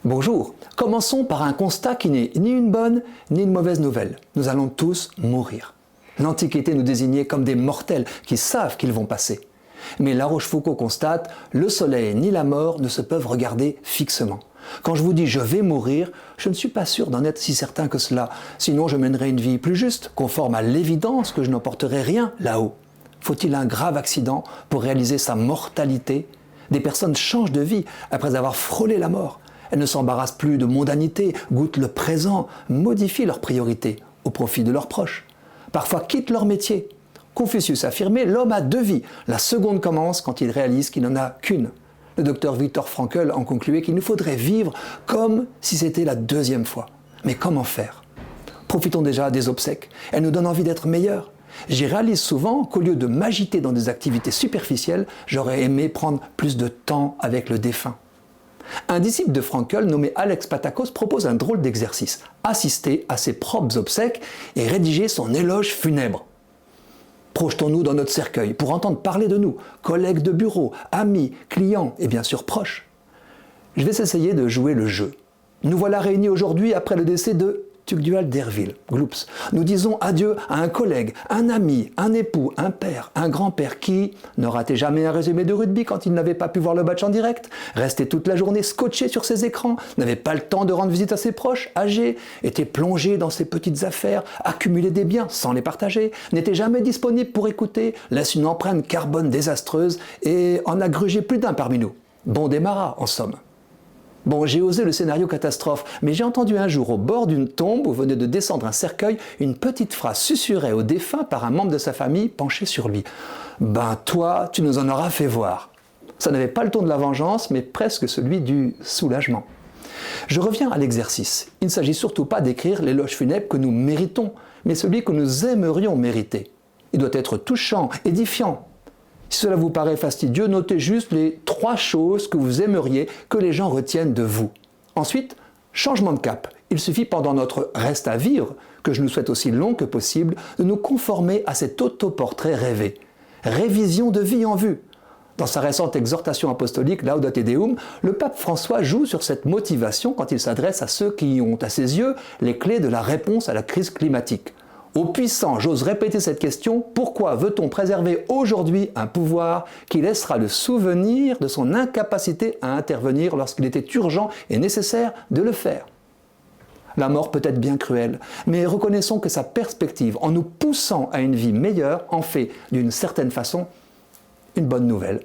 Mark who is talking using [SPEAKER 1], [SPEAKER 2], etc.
[SPEAKER 1] Bonjour, commençons par un constat qui n'est ni une bonne ni une mauvaise nouvelle. Nous allons tous mourir. L'Antiquité nous désignait comme des mortels qui savent qu'ils vont passer. Mais La Rochefoucauld constate, le soleil ni la mort ne se peuvent regarder fixement. Quand je vous dis « je vais mourir », je ne suis pas sûr d'en être si certain que cela. Sinon je mènerai une vie plus juste, conforme à l'évidence que je n'emporterai rien là-haut. Faut-il un grave accident pour réaliser sa mortalité ? Des personnes changent de vie après avoir frôlé la mort. Elles ne s'embarrassent plus de mondanité, goûtent le présent, modifient leurs priorités au profit de leurs proches. Parfois quittent leur métier. Confucius affirmait « l'homme a deux vies, la seconde commence quand il réalise qu'il n'en a qu'une ». Le docteur Viktor Frankl en concluait qu'il nous faudrait vivre comme si c'était la deuxième fois. Mais comment faire ? Profitons déjà des obsèques, elles nous donnent envie d'être meilleurs. J'y réalise souvent qu'au lieu de m'agiter dans des activités superficielles, j'aurais aimé prendre plus de temps avec le défunt. Un disciple de Frankl nommé Alex Patakos propose un drôle d'exercice, assister à ses propres obsèques et rédiger son éloge funèbre. Projetons-nous dans notre cercueil pour entendre parler de nous, collègues de bureau, amis, clients et bien sûr proches. Je vais essayer de jouer le jeu. Nous voilà réunis aujourd'hui après le décès de Tugdual d'Herville, Gloops. Nous disons adieu à un collègue, un ami, un époux, un père, un grand-père qui ne ratait jamais un résumé de rugby quand il n'avait pas pu voir le match en direct, restait toute la journée scotché sur ses écrans, n'avait pas le temps de rendre visite à ses proches, âgés, était plongé dans ses petites affaires, accumulait des biens sans les partager, n'était jamais disponible pour écouter, laisse une empreinte carbone désastreuse et en a grugé plus d'un parmi nous. Bon démarras, en somme. Bon, j'ai osé le scénario catastrophe, mais j'ai entendu un jour au bord d'une tombe où venait de descendre un cercueil, une petite phrase susurrée au défunt par un membre de sa famille penché sur lui. « Ben toi, tu nous en auras fait voir ». Ça n'avait pas le ton de la vengeance, mais presque celui du soulagement. Je reviens à l'exercice. Il ne s'agit surtout pas d'écrire l'éloge funèbre que nous méritons, mais celui que nous aimerions mériter. Il doit être touchant, édifiant. Si cela vous paraît fastidieux, notez juste les 3 choses que vous aimeriez que les gens retiennent de vous. Ensuite, changement de cap. Il suffit pendant notre reste à vivre, que je nous souhaite aussi long que possible, de nous conformer à cet autoportrait rêvé. Révision de vie en vue. Dans sa récente exhortation apostolique Laudato Deum, le pape François joue sur cette motivation quand il s'adresse à ceux qui ont, à ses yeux, les clés de la réponse à la crise climatique. Aux puissants, j'ose répéter cette question, pourquoi veut-on préserver aujourd'hui un pouvoir qui laissera le souvenir de son incapacité à intervenir lorsqu'il était urgent et nécessaire de le faire ? La mort peut être bien cruelle, mais reconnaissons que sa perspective, en nous poussant à une vie meilleure, en fait, d'une certaine façon, une bonne nouvelle.